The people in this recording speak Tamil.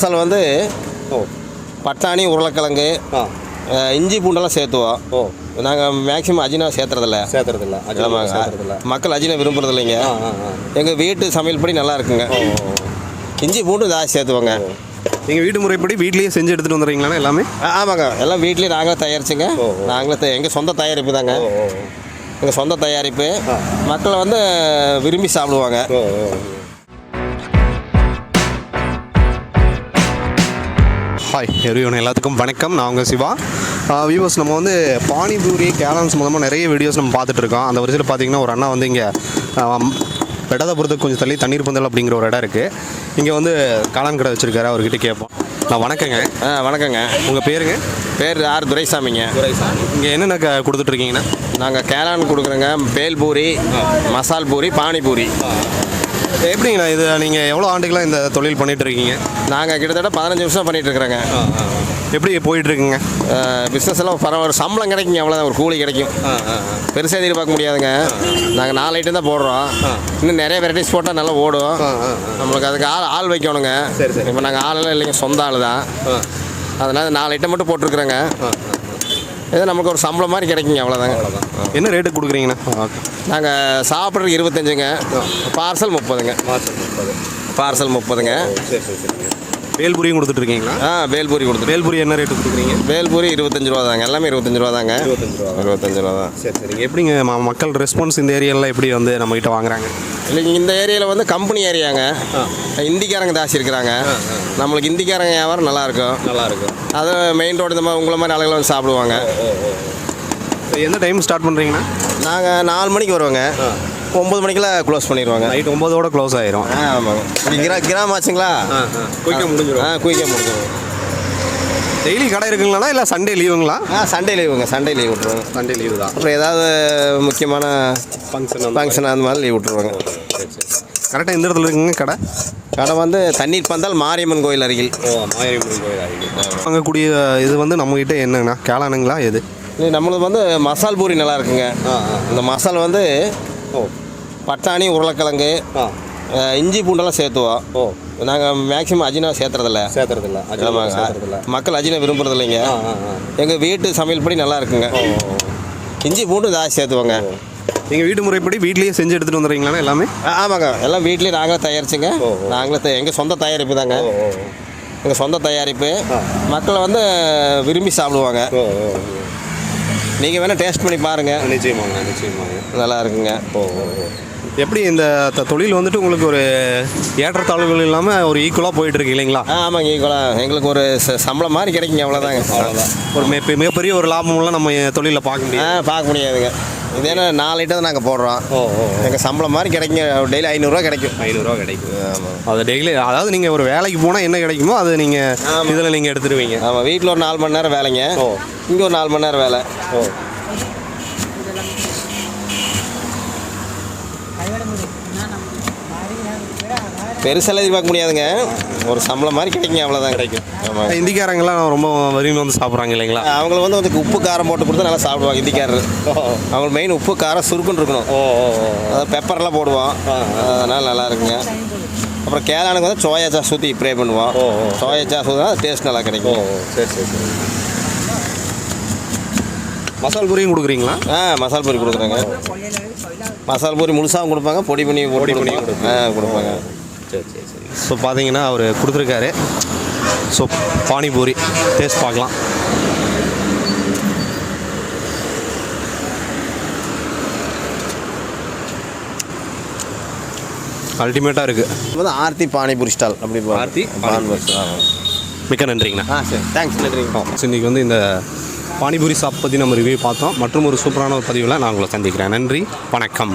மசாலா வந்து பட்டாணி, உருளைக்கிழங்கு, இஞ்சி பூண்டெல்லாம் சேர்த்துவோம். நாங்கள் மேக்ஸிமம் அஜினா சேர்த்துறதில்ல. மக்கள் அஜினா விரும்புறது இல்லைங்க. எங்கள் வீட்டு சமையல் படி நல்லா இருக்குங்க. இஞ்சி பூண்டு ஜாஸ்தி சேர்த்துவோங்க. நீங்கள் வீட்டு முறைப்படி வீட்லேயே செஞ்சு எடுத்துகிட்டு வந்துடுறீங்களா எல்லாமே? ஆமாங்க, எல்லாம் வீட்லேயே நாங்களே தயாரிச்சுங்க. எங்கள் சொந்த தயாரிப்பு தாங்க. எங்கள் சொந்த தயாரிப்பு மக்களை வந்து விரும்பி சாப்பிடுவாங்க. ஹாய் எவ்ரிவன், எல்லாத்துக்கும் வணக்கம். நான் உங்கள் சிவா. வியூவர்ஸ், நம்ம வந்து பானிபூரி கேலன்ஸ் மூலமாக நிறைய வீடியோஸ் நம்ம பார்த்துட்ருக்கோம். அந்த வரிசையில் பார்த்திங்கன்னா ஒரு அண்ணா வந்து இங்கே பெட்டதாபுரத்துக்கு கொஞ்சம் தள்ளி தண்ணீர் பந்தல் அப்படிங்கிற ஒரு இடம் இருக்குது. இங்கே வந்து காளான் கடை வச்சுருக்காரு. அவர்கிட்ட கேட்போம். வணக்கங்க. வணக்கங்க. உங்கள் பேருங்க? பேர் ஆர் துரைசாமிங்க. இங்கே என்னென்ன கொடுத்துட்ருக்கீங்கன்னா? நாங்கள் கேளான் கொடுக்குறோங்க. பேல்பூரி, மசால் பூரி, பானிபூரி. எப்படிங்கண்ணா இது நீங்கள் எவ்வளோ ஆண்டுகளாக இந்த தொழில் பண்ணிகிட்ருக்கீங்க? நாங்கள் கிட்டத்தட்ட 15 வருஷம் பண்ணிகிட்ருக்குறோங்க. எப்படி போயிட்டுருக்குங்க பிஸ்னஸ் எல்லாம்? பரவாயில்ல, சம்பளம் கிடைக்குங்க, அவ்வளோதான். ஒரு கூலி கிடைக்கும். பெருசாக எதிர்பார்க்க முடியாதுங்க. நாங்கள் 4 ஐட்டம் தான் போடுறோம். இன்னும் நிறைய வெரைட்டிஸ் போட்டால் நல்லா ஓடும். நம்மளுக்கு அதுக்கு ஆள் வைக்கணுங்க. இப்போ நாங்கள் ஆளெல்லாம் இல்லைங்க, சொந்த ஆள் தான். அதனால் 4 ஐட்டம் மட்டும் போட்டிருக்குறேங்க. இது நமக்கு ஒரு சம்பளம் மாதிரி கிடைக்குங்க, அவ்வளோதாங்க. என்ன ரேட்டு கொடுக்குறீங்கண்ணா? நாங்கள் சாப்பிட்றதுக்கு 25ங்க, பார்சல் 30ங்க. பார்சல் 30ங்க. பேல்பூரியும் கொடுத்துட்ருக்கீங்களா? பேல்பூரி பேல்பூரி என்ன ரேட்டு கொடுக்குறீங்க? பேல்பூரி 25 ரூபா தாங்க. எல்லாமே 25 ரூபா தாங்க. 25 ரூபா தான். சரிங்க. எப்படிங்க மக்கள் ரெஸ்பான்ஸ் இந்த ஏரியாவில் எப்படி வந்து நம்மகிட்ட வாங்குறாங்க? இல்லைங்க, இந்த ஏரியாவில் வந்து கம்பெனி ஏரியாங்க. இந்திக்காரங்க ஜாஸ்தி இருக்கிறாங்க. நம்மளுக்கு இந்திக்காரங்க வியாபாரம் நல்லாயிருக்கும். அது மெயின் ரோடு இந்த மாதிரி உங்களை மாதிரி ஆளுகளை வந்து சாப்பிடுவாங்க. எந்த டைம் ஸ்டார்ட் பண்ணுறீங்கன்னா? நாங்கள் 4 மணிக்கு வருவோங்க. 9 மணிக்கெல்லாம் க்ளோஸ் பண்ணிடுவாங்க. நைட் 9ஓட க்ளோஸ் ஆயிரும். ஆமாங்க. கிராம் ஆச்சுங்களா? குயிக்காக முடிஞ்சிடும். டெய்லி கடை இருக்குங்களா இல்லை சண்டே லீவுங்களா? சண்டே லீவுங்க. சண்டே லீவ் விட்ருவாங்க. சண்டே லீவு தான். அப்புறம் ஏதாவது முக்கியமான ஃபங்க்ஷன் அந்த மாதிரி லீவ் விட்ருவாங்க. கரெக்டாக எந்த இடத்துல இருக்குங்க கடை? கடை வந்து தண்ணீர் பந்தல் மாரியம்மன் கோயில் அருகில். மாரியம்மன் கோயில் அருகில் வாங்கக்கூடிய இது வந்து நம்மகிட்ட என்னங்கண்ணா? கேளானுங்களா எது? நம்மளுக்கு வந்து மசால் பூரி நல்லா இருக்குங்க. இந்த மசாலா வந்து பட்டாணி, உருளைக்கிழங்கு, இஞ்சி பூண்டெல்லாம் சேர்த்துவோம். நாங்கள் மேக்ஸிமம் அஜினா சேர்த்துறதில்ல. மக்கள் அஜினா விரும்புறது இல்லைங்க. எங்கள் வீட்டு சமையல் படி நல்லா இருக்குங்க. இஞ்சி பூண்டு ஜாஸ்தி சேர்த்துவோங்க. நீங்கள் வீட்டு முறைப்படி வீட்லேயே செஞ்சு எடுத்துகிட்டு வந்துடுறீங்களா எல்லாமே? ஆமாங்க, எல்லாம் வீட்லேயே நாங்களே தயாரிச்சுங்க. எங்கள் சொந்த தயாரிப்பு தாங்க. எங்கள் சொந்த தயாரிப்பு மக்களை வந்து விரும்பி சாப்பிடுவாங்க. நீங்கள் வேணால் டேஸ்ட் பண்ணி பாருங்கள். நிச்சயமாங்க. நல்லா இருக்குங்க. எப்படி இந்த தொழில் வந்துட்டு உங்களுக்கு ஒரு ஏற்றத்தாழ்வுகள் இல்லாமல் ஒரு ஈக்குவலாக போயிட்டுருக்கு இல்லைங்களா? ஆமாங்க, ஈக்குவலாக எங்களுக்கு ஒரு சம்பளம் மாதிரி கிடைக்குங்க, அவ்வளோதாங்க. ஒரு மிகப்பெரிய ஒரு லாபம்லாம் நம்ம தொழிலில் பார்க்க முடியாதுங்க. இது ஏன்னா 4 ஐட்டம் தான் நாங்கள் போடுறோம். எங்கள் சம்பளம் மாதிரி கிடைக்குங்க. டெய்லி 500 ரூபா கிடைக்கும். ஆமாம். அது டெய்லி, அதாவது நீங்கள் ஒரு வேலைக்கு போனால் என்ன கிடைக்குமோ அது நீங்கள் இதில் நீங்கள் எடுத்துடுவீங்க. ஆமாம், வீட்டில் ஒரு 4 மணி நேரம் வேலைங்க. இங்கே ஒரு 4 மணி நேரம் வேலை. பெருசெல்லாம் எதிர்பார்க்க முடியாதுங்க. ஒரு சம்பளம் மாதிரி கிடைக்குங்க, அவ்வளோதான் கிடைக்கும். ஆமாம். இந்திக்காரங்கெல்லாம் ரொம்ப விரும்பி வந்து சாப்பிட்றாங்க இல்லைங்களா? அவங்களுக்கு வந்து உப்பு காரம் போட்டு கொடுத்தா நல்லா சாப்பிடுவாங்க இந்திக்காரர். அவங்களுக்கு மெயின் உப்பு காரம் சுருக்குன்னு இருக்கணும். அதாவது பெப்பர்லாம் போடுவோம். அதனால் நல்லா இருக்குங்க. அப்புறம் கேளானுக்கு வந்து சோயா சாஸ் ஊற்றி ப்ரே பண்ணுவோம். சோயா சாஸ் ஊற்றினா டேஸ்ட் நல்லா கிடைக்கும். சரி. மசால் பூரியும் கொடுக்குறீங்களா? மசால் பூரி கொடுக்குறேங்க. மசால் பூரி முழுசாகவும் கொடுப்பாங்க, பொடி பண்ணி கொடுப்பாங்க. சரி. ஸோ பார்த்தீங்கன்னா அவர் கொடுத்துருக்காரு. ஸோ பானிபூரி டேஸ்ட் பார்க்கலாம். அல்டிமேட்டாக இருக்குது. வந்து ஆர்த்தி பானிபூரி ஸ்டால். அப்படி ஆர்த்தி பானிபூரி. மிக்க நன்றிங்கண்ணா. சரி, தேங்க்ஸ். நன்றிங்க. இன்றைக்கி வந்து இந்த பானிபூரி ஷாப் பற்றி நம்ம ரிவ்யூ பார்த்தோம். மற்றும் ஒரு சூப்பரான ஒரு பதிவில் நான் உங்களை சந்திக்கிறேன். நன்றி, வணக்கம்.